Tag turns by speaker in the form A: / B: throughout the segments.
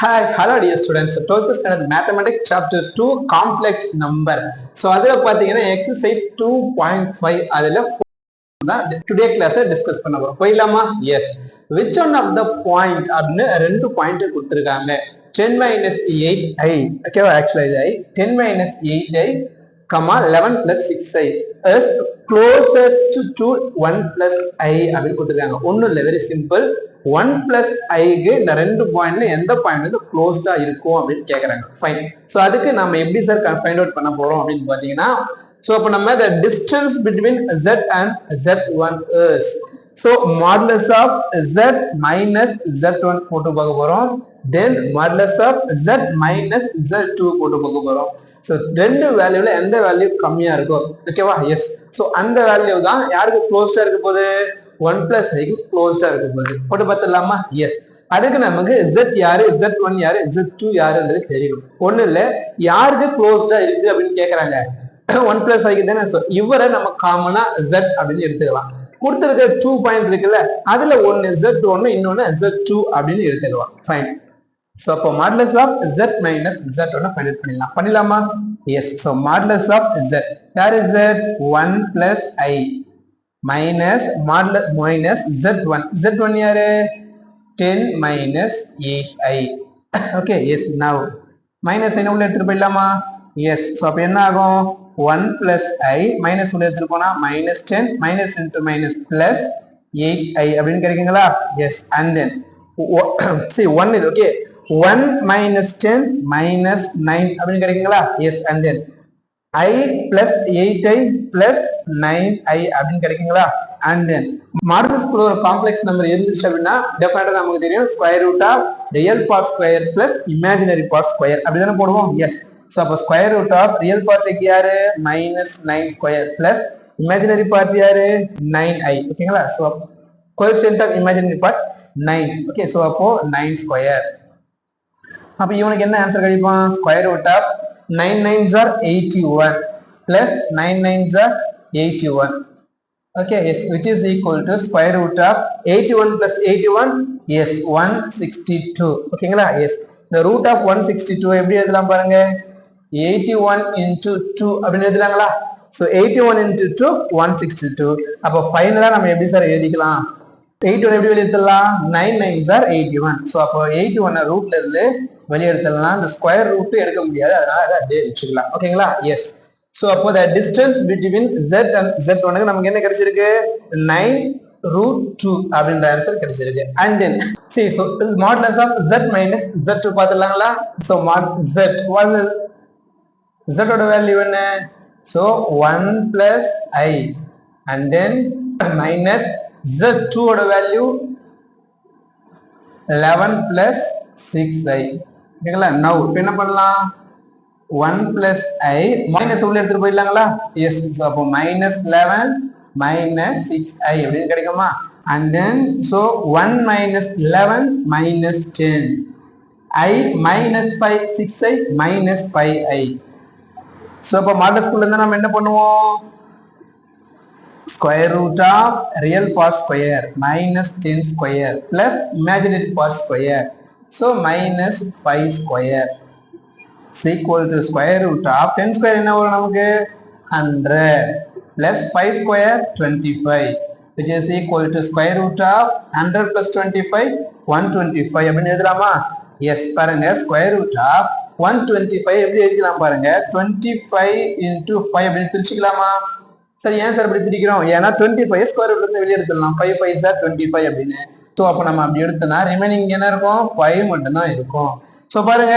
A: Hi, hello dear students. 12th standard mathematics chapter 2 complex number. So அதுல பாத்தீங்கன்னா exercise 2.5 அதுல today class discuss பண்ண போறோம். போயிடலாமா? S. which one of the point அப்படின்னு ரெண்டு பாயிண்ட் கொடுத்திருக்காங்க. 10 minus 8i ஓகேவா? ஆக்சுவலா இது i 10 minus 8i 11 plus 6i is closest to 1 plus i அப்படின்னு கொடுத்திருக்காங்க. ஒன்னும் இல்லை, வெரி சிம்பிள். 1 plus iக்கு இந்த ரெண்டு பாயிண்ட்ல எந்த பாயிண்ட் வந்து க்ளோஸ்டா இருக்கும் அப்படின்னு கேக்குறாங்க. ஃபைன். சோ அதுக்கு நம்ம எப்படி சார் ஃபைண்ட் அவுட் பண்ண போறோம் அப்படின்னு பாத்தீங்கன்னா, so அப்ப நம்ம the distance between z and z1 is so modulus of z minus z1 போட்டு பார்க்க போறோம். then modulus of z minus z2 போட்டு பார்க்க போறோம். so ரெண்டு வேல்யூல எந்த வேல்யூ கம்மியா இருக்கோ ஓகேவா? எஸ். so அந்த வேல்யூ தான் யாருக்கு க்ளோஸ்டா இருக்க போகுது? 1 plus iக்கு க்ளோஸ்டா இருக்க போகுது. போட்டு பார்த்துடலாமா? எஸ். அதுக்கு நமக்கு z யாரு, z1 யாரு, z2 யாருன்றது தெரியணும். ஒண்ணு இல்ல, யாருக்கு க்ளோஸ்டா இருக்கு அப்படின்னு கேக்குறாங்க. 1 plus iக்கு தானே. இவரை நம்ம காமனா z அப்படின்னு எடுத்துக்கலாம். கொடுத்திருக்க 2 பாயிண்ட் இருக்குல்ல, அதுல ஒன்னு z1 இன்னொன்னு z2 அப்படின்னு எடுத்துக்கலாம். ஃபைன். சோ அப்போ modulus of z minus z1 find out பண்ணிடலாமா? Yes. So modulus of z யார் z 1 plus i minus modulus minus z1 z1 யாரு 10 minus 8i okay yes. now minus என்ன உள்ள எடுத்துட்டு போயிடலாமா? எஸ். சோ அப்ப என்ன ஆகும்? 1 plus i minus உள்ள எடுத்துட்டு போனா minus 10 minus into minus plus 8i அப்படின்னு கிடைக்குங்களா? S. and then see 1 is okay. 1 minus 10 minus 9 அப்படின்னு கிடைக்குங்களா? S. and then i plus 8i plus 9i அப்படின்னு கிடைக்குங்களா? and then மாடுலஸ் குள்ள ஒரு காம்ப்ளெக்ஸ் நம்பர் இருந்துச்சு அப்படின்னா டெஃபினட்டா நமக்கு தெரியும் square root of real part square plus imaginary part square அப்படிதானே போடுவோம். எஸ். சோ அப்ப square root of real part யாரு minus 9 square plus imaginary part யாரு 9i ஓகேங்களா? So coefficient of imaginary part 9 okay. So அப்போ 9 square. அப்ப இவனுக்கு என்ன ஆன்சர் கிடைக்கும்? Square root of 9 9s are 81 plus 9 9s are 81 okay yes, which is equal to square root of 81 plus 81 yes 162 ஓகேங்களா? S. the root of 162 எப்படி எழுதலாம் பாருங்க, 81 into 2 அப்படின்னு எழுதலாங்களா? so 81 into 2 162. அப்ப ஃபைனலா நம்ம எப்படி சார் எழுதிக்கலாம்? 81 எப்படி வெளியெடுத்துடலாம்? 9 9s are 81. so அப்போ 81 ரூட்ல இருந்து வெளியெடுத்துடலாம். இந்த ஸ்கொயர் ரூட் எடுக்க முடியாது, அதனால அதை அப்படியே வச்சுக்கலாம் ஓகேங்களா? எஸ். சோ அப்போ the distance between z and z1 நமக்கு என்ன கிடைச்சிருக்கு? 9 root 2 அப்படின்ற ஆன்சர் கிடைச்சிருக்கு. and then see so this modulus of z minus z2 பாத்துடலாங்களா? so mod z was z ஓட வேல்யூ என்ன? so 1 plus i and then minus z2 ஓட value 11 plus 6i ஓகேங்களா? now இப்போ என்ன பண்ணலாம்? 1 plus i minus உள்ள எடுத்துட்டு போயிடலாங்களா? எஸ். சோ அப்போ minus 11 minus 6i அப்படின்னு கிடைக்குமா? and then so 1 minus 11 minus 10 i minus 5 6i minus 5i. So அப்போ மாடுலஸ் குள்ள இருந்தா நம்ம என்ன பண்ணுவோம்? square root of real part square minus 10 square plus imaginary part square so minus 5 square is equal to square root of 10 square என்ன வரும் நமக்கு? 100 plus 5 square 25 which is equal to square root of 100 plus 25 125 அப்படின்னு எழுதலாமா? S. பாருங்க square root of 125 எப்படி எழுதிக்கலாம் பாருங்க, 25 into 5 அப்படின்னு பிரிச்சுக்கலாமா? சரி, ஏன் சார் அப்படி பிரிக்கிறோம்? ஏன்னா 25 ஸ்கொயர் ரூட்ல இருந்து வெளியே எடுத்துடலாம். 5 5s are 25 அப்படின்னு. சோ அப்ப நம்ம அப்படி எடுத்தோம்னா ரிமைனிங் என்ன இருக்கும்? 5 மட்டும் தான் இருக்கும். சோ பாருங்க,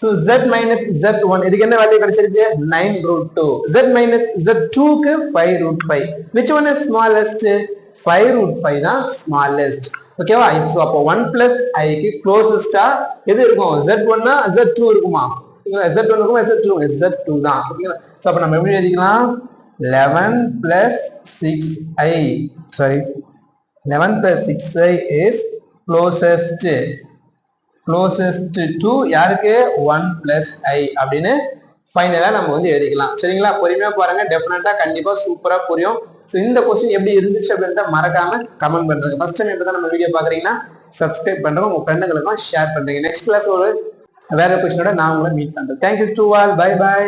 A: so z minus z1 இதுக்கு என்ன வேல்யூ கிடைச்சிருக்கு? 9 root 2. z minus z2 க்கு 5 root 5. which one is smallest? 5 root 5 தான் smallest ஓகேவா? சோ அப்போ 1 plus i க்கு closest-ஆ எது இருக்கும்? z1 னா z2 இருக்குமா? z1 இருக்குமா z2? z2 தான் ஓகேங்களா? சோ அப்ப நம்ம எப்படி எழுதிக்கலாம்? 11 plus 6i sorry 11 plus 6i is closest to யாருக்கு? 1 plus i அப்படின்னு ஃபைனலா நம்ம வந்து எழுதிக்கலாம். சரிங்களா? பொறுமையா பாருங்க, டெஃபினட்டா கண்டிப்பா சூப்பரா புரியும். சோ இந்த क्वेश्चन எப்படி இருந்துச்சு அப்படின்றத மறக்காம கமெண்ட் பண்ணுங்க. ஃபர்ஸ்ட் டைம் இப்பதான் நம்ம வீடியோ பாக்குறீங்கன்னா சப்ஸ்கிரைப் பண்றோம், உங்க ஃப்ரெண்டுங்களுக்கும் ஷேர் பண்றீங்க. நெக்ஸ்ட் கிளாஸ் ஒரு வேற கொஸ்டினோட நான் உங்களை மீட் பண்றேன். Thank you to all, bye by.